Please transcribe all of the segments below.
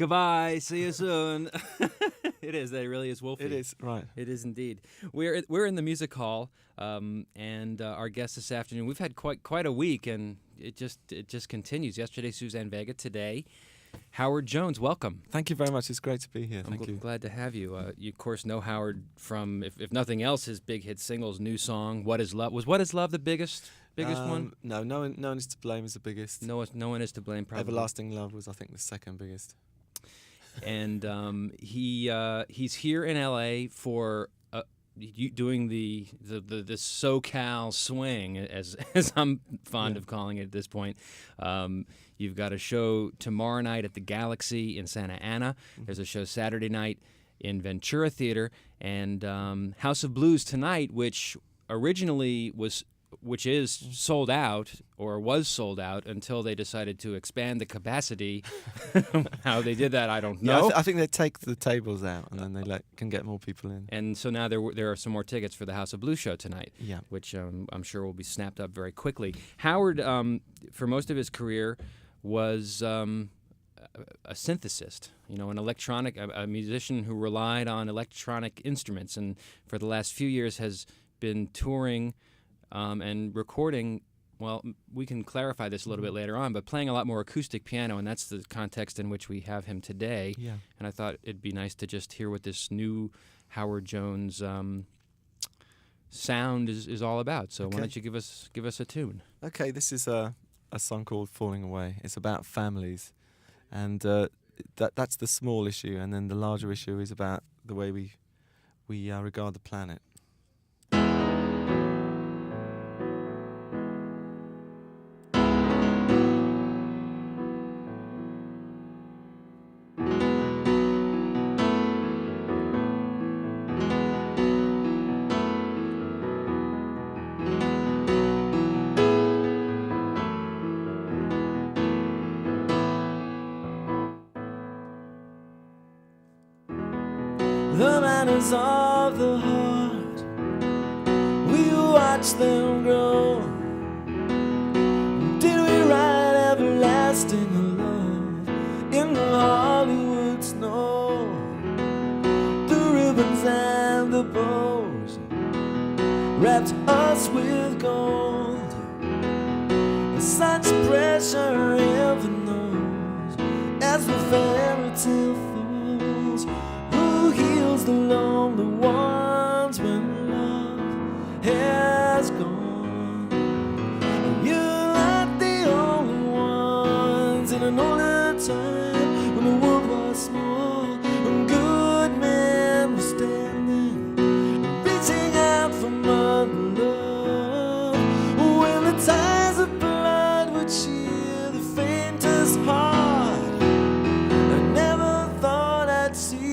Goodbye. See you soon. It is. That really is Wolfie. It is, right. It is indeed. We're in the music hall, and our guest this afternoon. We've had quite a week, and it just continues. Yesterday, Suzanne Vega. Today, Howard Jones. Welcome. Thank you very much. It's great to be here. Thank you. I'm glad to have you. You of course know Howard from, if nothing else, his big hit singles. New song, "What Is Love." Was "What Is Love" the biggest one? No one is to blame is the biggest. No one is to blame. Probably. Everlasting Love was, I think, the second biggest. And he's here in L.A. for doing the SoCal swing, as I'm fond of calling it at this point. You've got a show tomorrow night at the Galaxy in Santa Ana. There's a show Saturday night in Ventura Theater, and House of Blues tonight, which is sold out, or was sold out, until they decided to expand the capacity. How they did that, I don't know. Yeah, I think they take the tables out, and then they can get more people in. And so now there are some more tickets for the House of Blues show tonight, yeah, which I'm sure will be snapped up very quickly. Howard, for most of his career, was a synthesist, an electronic, a musician who relied on electronic instruments, and for the last few years has been touring and recording. Well, we can clarify this a little bit later on, but playing a lot more acoustic piano, and that's the context in which we have him today. Yeah. And I thought it'd be nice to just hear what this new Howard Jones sound is all about. So why don't you give us a tune? Okay, this is a song called "Falling Away." It's about families, and that's the small issue, and then the larger issue is about the way we regard the planet. The manners of the heart, we watch them grow. Did we write everlasting love in the Hollywood snow? The ribbons and the bows wrapped us with gold. Such pressure, heaven knows, as the fairy tale falls. Who heals the lonely ones when love has gone? You're not the only ones in an older time, when the world was small, when good men were standing, reaching out for mother love, when the ties of blood would cheer the faintest heart. I never thought I'd see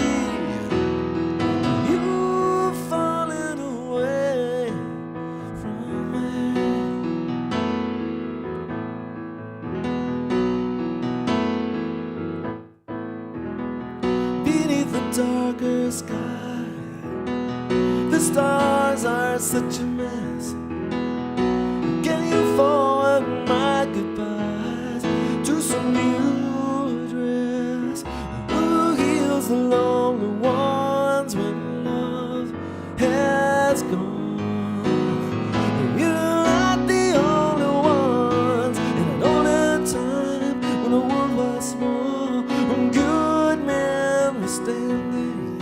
darker sky. The stars are such a mess. Can you forward my goodbyes to some new address? Who heals the lonely ones when love has gone? You're not the only ones in an older time, when the world was small, when good men were standing,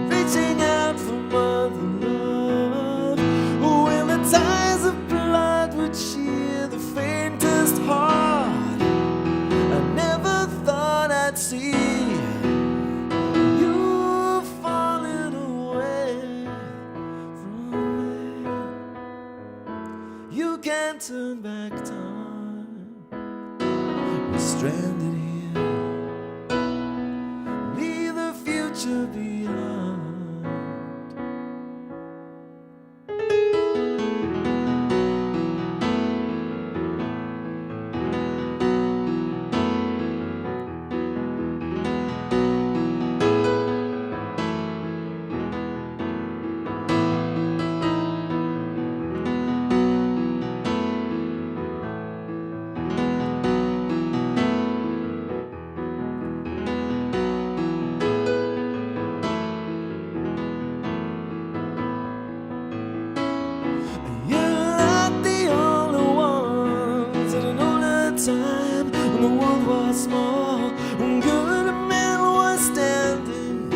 reaching out for mother love, when the ties of blood would cheer the faintest heart. I never thought I'd see you falling away from me. You can't turn back time. We're stranded here. Leave the future behind. are small. When good men were standing,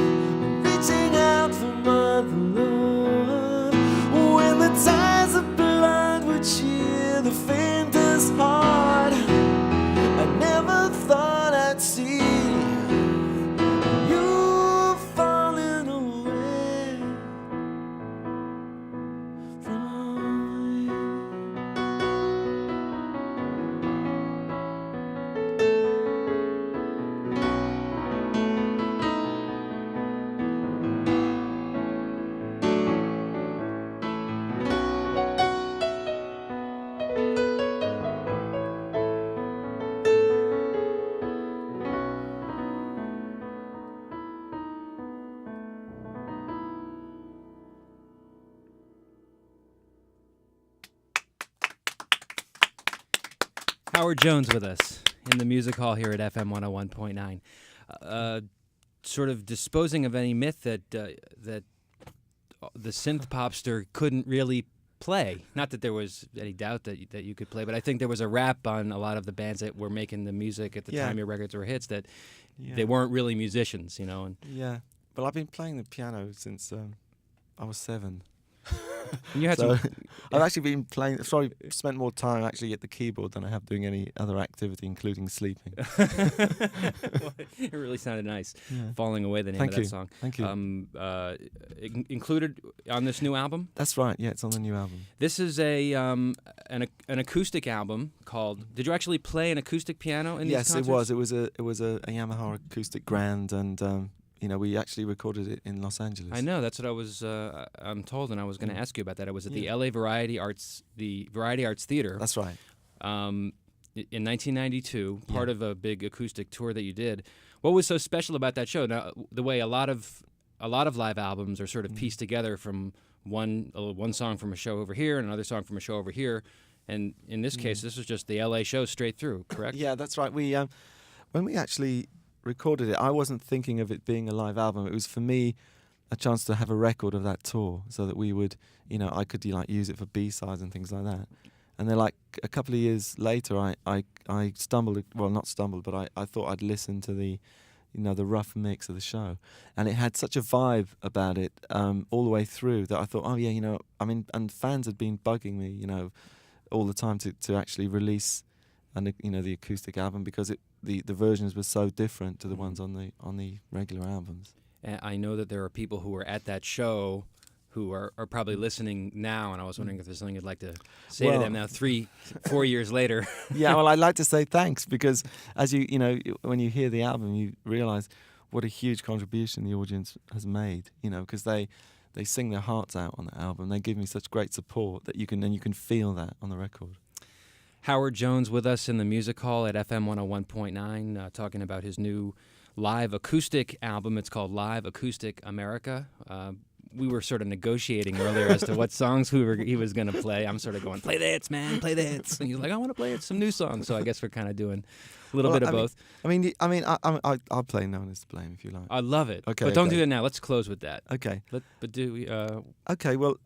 reaching out for mother love. When the ties of blood would cheer the faintest heart, I never thought I'd see you falling away from me. Howard Jones with us in the Music Hall here at FM 101.9. Sort of disposing of any myth that the synth popster couldn't really play. Not that there was any doubt that you could play, but I think there was a rap on a lot of the bands that were making the music at the time your records were hits that they weren't really musicians, you know. And Yeah, but I've been playing the piano since I was 7. and you had So some. I've actually been playing. Sorry, spent more time actually at the keyboard than I have doing any other activity, including sleeping. Well, it really sounded nice. Yeah. Falling Away, the name Thank of that you. song. Thank you. Included on this new album. That's right. Yeah, it's on the new album. This is an acoustic album called. Did you actually play an acoustic piano in these Yes, concerts? it was. It was a Yamaha acoustic grand, and we actually recorded it in Los Angeles. I know. That's what I was. I'm told, and I was going to ask you about that. It was at the Yeah. LA Variety Arts Theater. That's right. In 1992, part Yeah. of a big acoustic tour that you did. What was so special about that show? Now, the way a lot of live albums are sort of pieced together from one song from a show over here and another song from a show over here, and in this case, this was just the LA show straight through. Correct? Yeah, that's right. We when we actually recorded it, I wasn't thinking of it being a live album. It was for me a chance to have a record of that tour, so that we would, I could use it for B-sides and things like that. And then, a couple of years later, I stumbled. Well, not stumbled, but I thought I'd listen to the rough mix of the show, and it had such a vibe about it all the way through that I thought, and fans had been bugging me, all the time to actually release, the acoustic album, because the versions were so different to the ones on the regular albums. And I know that there are people who were at that show who are probably listening now, and I was wondering if there's something you'd like to say to Well- them now, 4 years later. Yeah, well, I'd like to say thanks, because as when you hear the album, you realise what a huge contribution the audience has made. Because they sing their hearts out on the album. They give me such great support that you can feel that on the record. Howard Jones with us in the Music Hall at FM 101.9, talking about his new live acoustic album. It's called Live Acoustic America. We were sort of negotiating earlier as to what songs he was going to play. I'm sort of going, play the hits, man, play the hits. And he's like, I want to play some new songs. So I guess we're kind of doing a little bit of both. I'll play No One Is to Blame if you like. I love it. Okay, but don't okay. do that now. Let's close with that. Okay. But do we, Okay. Well,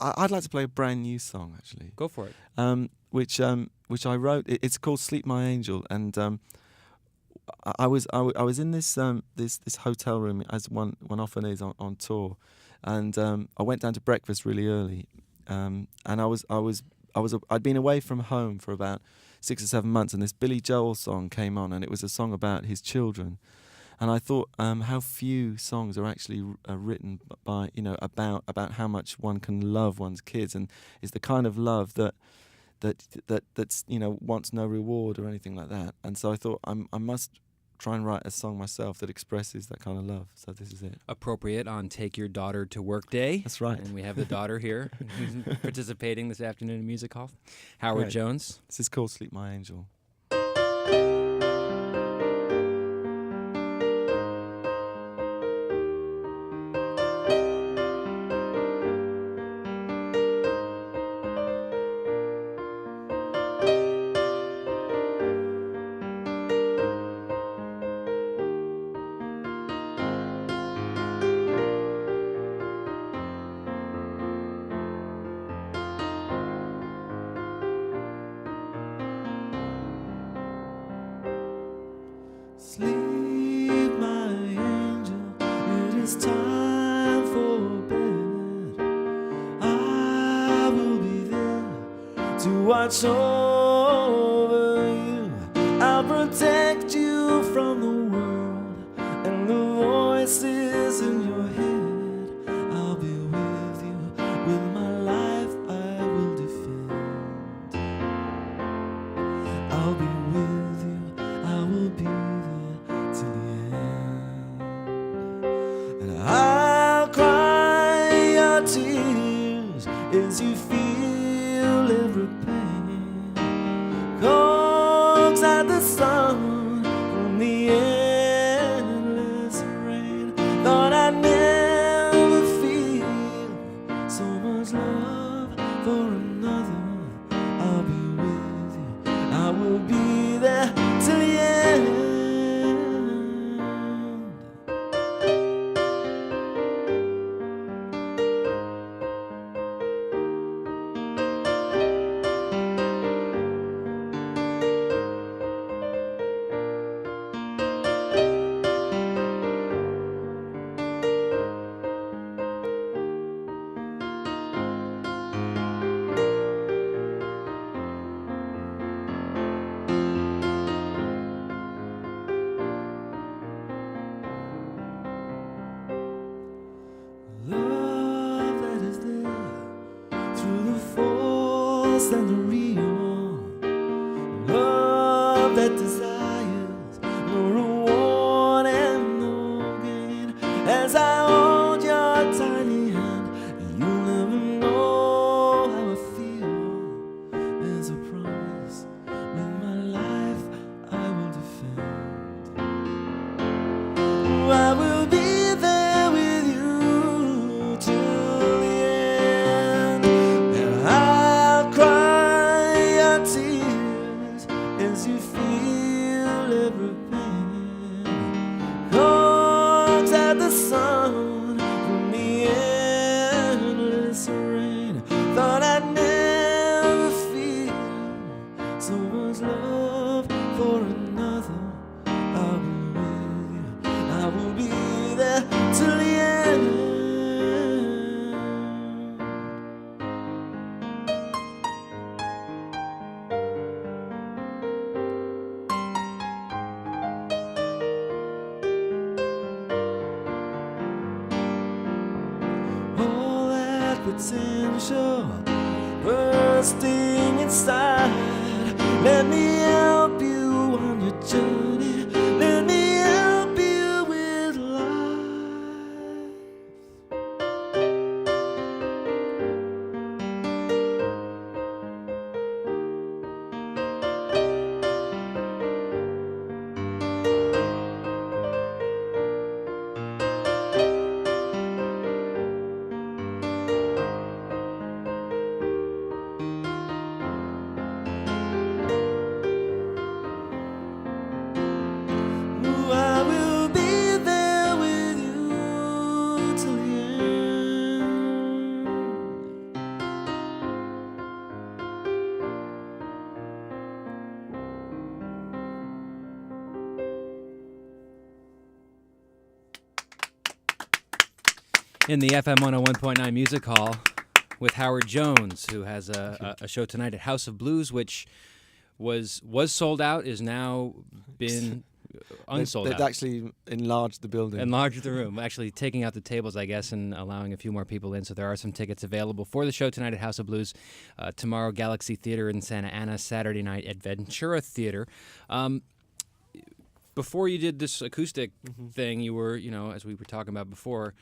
I'd like to play a brand new song actually. go for it. Which I wrote. It's called "Sleep My Angel," and I was in this this hotel room, as one often is on tour, and I went down to breakfast really early, and I'd been away from home for about 6 or 7 months, and this Billy Joel song came on, and it was a song about his children. And I thought how few songs are actually written by about how much one can love one's kids, and is the kind of love that's wants no reward or anything like that. And so I thought I must try and write a song myself that expresses that kind of love. So this is it. Appropriate on Take Your Daughter to Work Day. That's right. And we have the daughter here who's participating this afternoon in Music Hall. Howard Right. Jones. This is called "Sleep My Angel." watch over you. I'll protect you from the world and the voices in your head. I'll be with you. With my life I will defend. I'll be with you. I will be there till the end. And I'll cry your tears as you feel every pain. Coax out the sun from the endless rain. Thought I'd never feel so much love for another. I'll be with you. I will be there till the end. Love that is there through the force and the real. Love that desires no reward and no gain. As I hold your tiny hand, you'll never know how I feel. There's a promise, with my life I will defend. I will be there with you till the end. And I'll cry your tears as you feel every pain. Coax out the sun from the endless rain. Thought I'd never feel so much love for another. I'll be with you. I will be there till the end. All that potential bursting inside. Let me help you on your journey. Let me help you with life. Ooh, I will be there with you till the end. In the FM 101.9 Music Hall with Howard Jones, who has a show tonight at House of Blues, which was sold out, is now been unsold They've out. actually enlarged the building. Enlarged the room, actually taking out the tables, I guess, and allowing a few more people in. So there are some tickets available for the show tonight at House of Blues. Tomorrow, Galaxy Theater in Santa Ana. Saturday night at Ventura Theater. Before you did this acoustic thing, you were, as we were talking about before,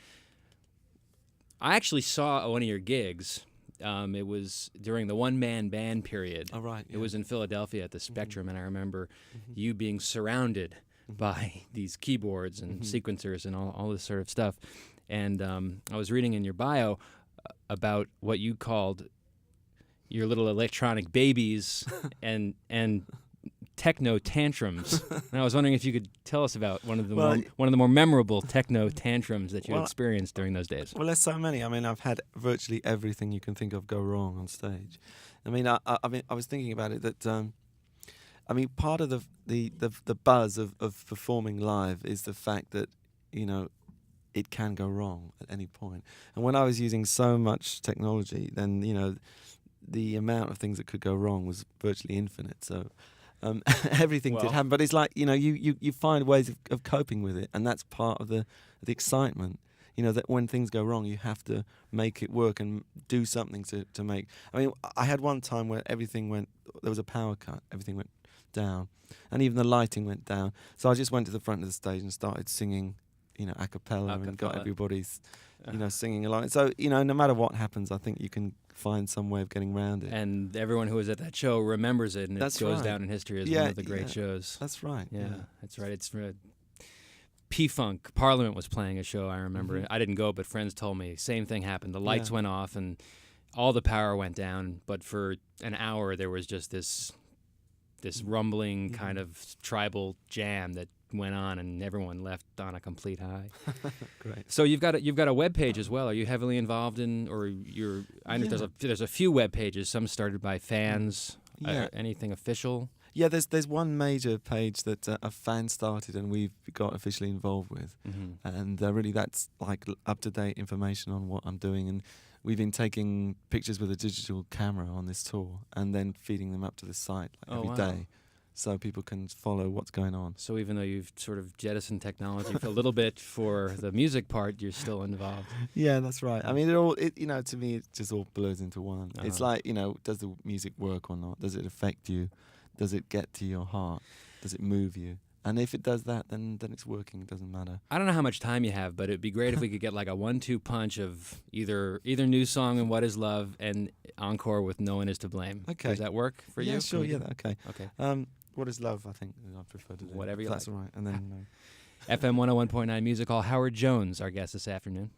I actually saw one of your gigs. It was during the one-man band period. Oh, right. It was in Philadelphia at the Spectrum, and I remember you being surrounded by these keyboards and sequencers and all this sort of stuff. And I was reading in your bio about what you called your little electronic babies and techno tantrums. And I was wondering if you could tell us about one of the more memorable techno tantrums that you experienced during those days. Well, there's so many. I mean, I've had virtually everything you can think of go wrong on stage. I mean, I was thinking about it that part of the buzz of performing live is the fact that it can go wrong at any point. And when I was using so much technology, then the amount of things that could go wrong was virtually infinite. So everything did Well- happen. But it's like, you find ways of coping with it, and that's part of the excitement. That when things go wrong, you have to make it work and do something to make. I mean, I had one time where there was a power cut, everything went down, and even the lighting went down. So I just went to the front of the stage and started singing, a cappella, and got everybody's, singing along. So, no matter what happens, I think you can find some way of getting around it. And everyone who was at that show remembers it, and That's it goes right. down in history as Yeah, one of the great yeah. shows. That's right. Yeah, that's right. It's P-Funk. Parliament was playing a show, I remember. I didn't go, but friends told me. Same thing happened. The lights went off, and all the power went down. But for an hour, there was just this rumbling kind of tribal jam that went on, and everyone left on a complete high. Great. So you've got a web page as well. Are you heavily involved in, or you're? I know there's a few web pages. Some started by fans. Yeah. Anything official? Yeah, there's one major page that a fan started and we've got officially involved with, and really that's like up-to-date information on what I'm doing, and we've been taking pictures with a digital camera on this tour and then feeding them up to the site every day, so people can follow what's going on. So even though you've sort of jettisoned technology for a little bit for the music part, you're still involved. Yeah, that's right. I mean, to me, it just all blurs into one. It's like, does the music work or not? Does it affect you? Does it get to your heart? Does it move you? And if it does that, then it's working. It doesn't matter. I don't know how much time you have, but it'd be great if we could get like a 1-2 punch of either new song and What Is Love and encore with No One Is to Blame. Okay. Does that work for you? Yeah, sure. Can we Yeah, do- okay. Okay. What Is Love? I think I prefer to do. Whatever you That's like. all right. And then. FM 101.9 Music Hall. Howard Jones, our guest this afternoon.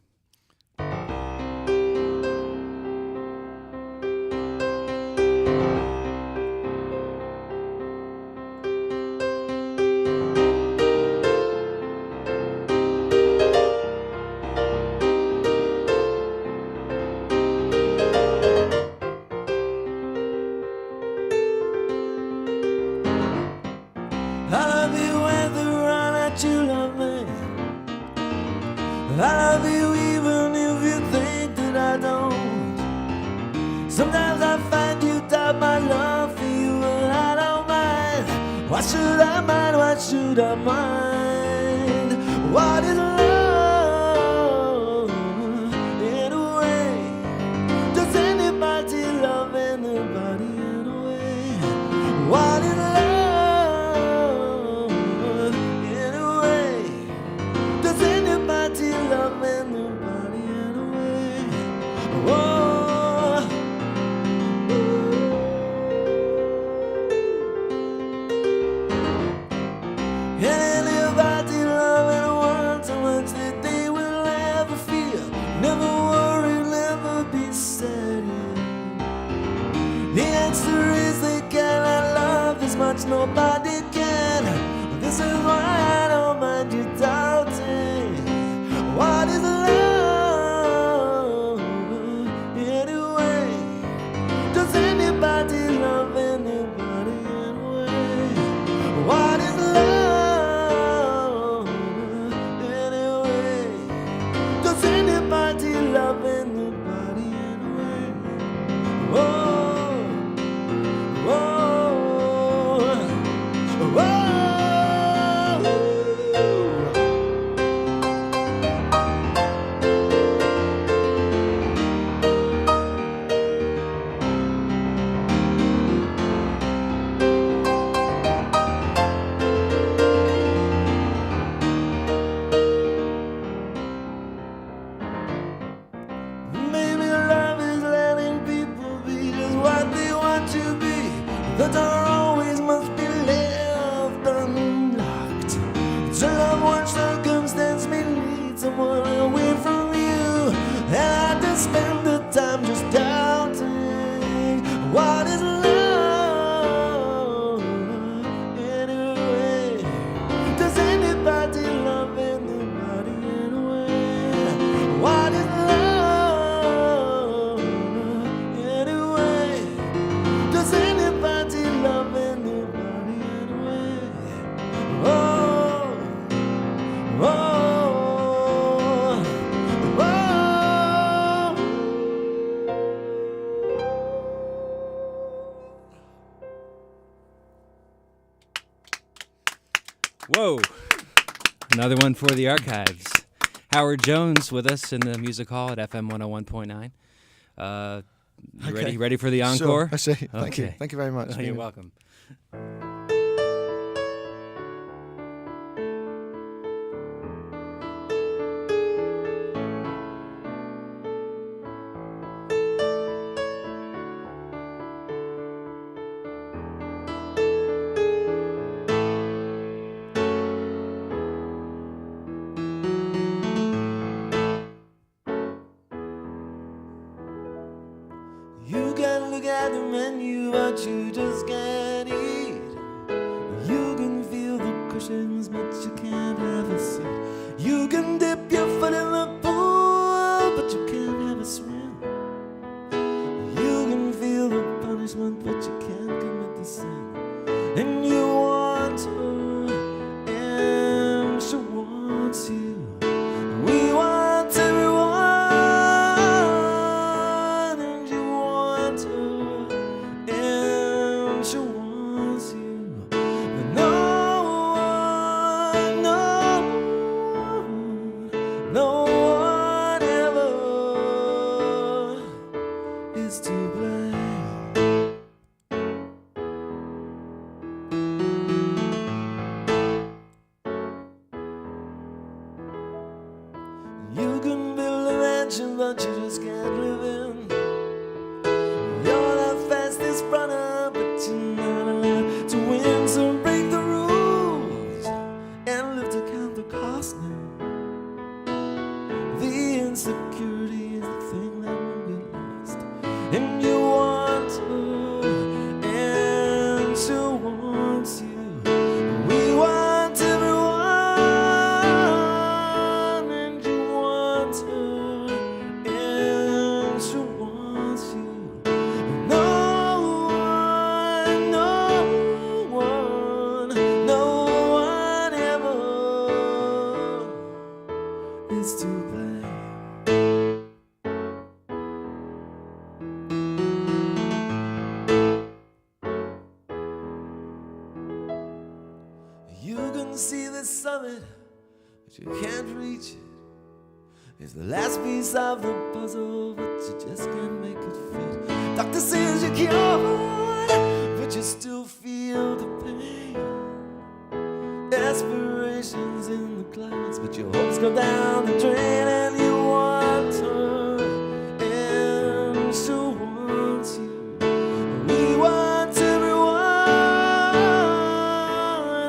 I love you whether or not you love me. I love you even if you think that I don't. Sometimes I find you doubt my love for you, and I don't mind. Why should I mind? Why should I mind? What is love anyway? Does anybody love anybody anyway? What is love? Love anybody anyway. Whoa. Anybody love anyone so much that they will ever feel? Never worry, never be sad. The answer is they cannot love this much, nobody can. This is why I don't mind you doubting. What is love anyway? Does anybody love anybody anyway? What is love anyway? Does anybody love anybody anyway? Whoa, whoa, whoa. Maybe love is letting people be just what they want to be. The door always must be left unlocked. To love one circumstance may lead someone away from you, and I just spend the time just doubting. What is love anyway? Does anybody love anybody anyway? What is love anyway? Does anybody love anybody anyway? Oh, oh, oh. Another one for the archives. Howard Jones with us in the Music Hall at FM 101.9. You Okay. ready for the encore? Sure. Actually, thank you. Okay. Thank you very much. Oh, you're welcome. You can look at the menu, but you just can't eat. You can feel the cushions, but you can't have a seat. You can dip your foot in the pool, but you can't have a swim. You can feel the punishment, but you can't commit the sin. And you want her, and she wants you. We want everyone. You can build a mansion, but you just can't live in. You're the fastest runner, but you're not allowed to win. So break the rules and live to count the cost now. The insecurity is the thing that will be lost. And you want her, and she wants you. We want everyone. Is to blame. You can see the summit, but you can't reach it. It's the last piece of the puzzle, but you just can't make it fit. Doctor says you're cured, but you still feel the pain. Aspirations in the clouds, but your hopes go down the drain. And you want her, and she wants you. We want everyone,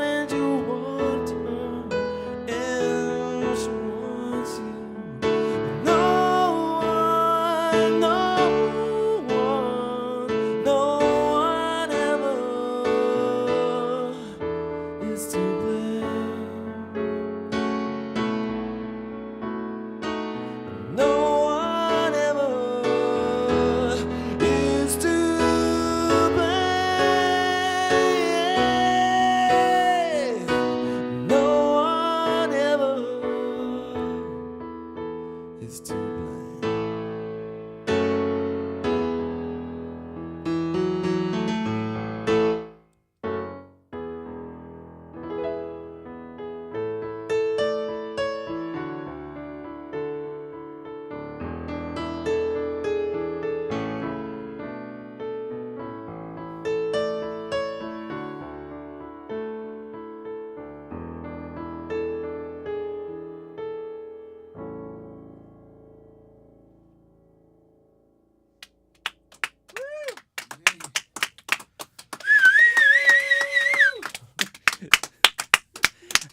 and you want her, and she wants you. No one ever is to blame. No one ever is to blame. No one ever is to blame.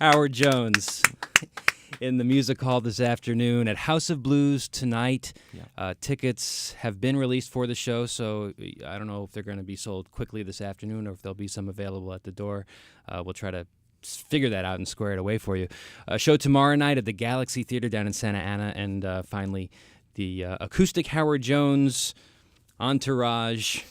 Howard Jones in the Music Hall this afternoon at House of Blues tonight. Yeah. Tickets have been released for the show, so I don't know if they're going to be sold quickly this afternoon or if there'll be some available at the door. We'll try to figure that out and square it away for you. Show tomorrow night at the Galaxy Theater down in Santa Ana, and finally the acoustic Howard Jones entourage,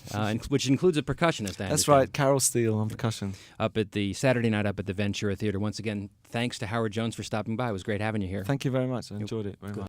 which includes a percussionist. That's right, Carol Steele on percussion. Up at the Saturday night up at the Ventura Theater. Once again, thanks to Howard Jones for stopping by. It was great having you here. Thank you very much. I enjoyed it very much.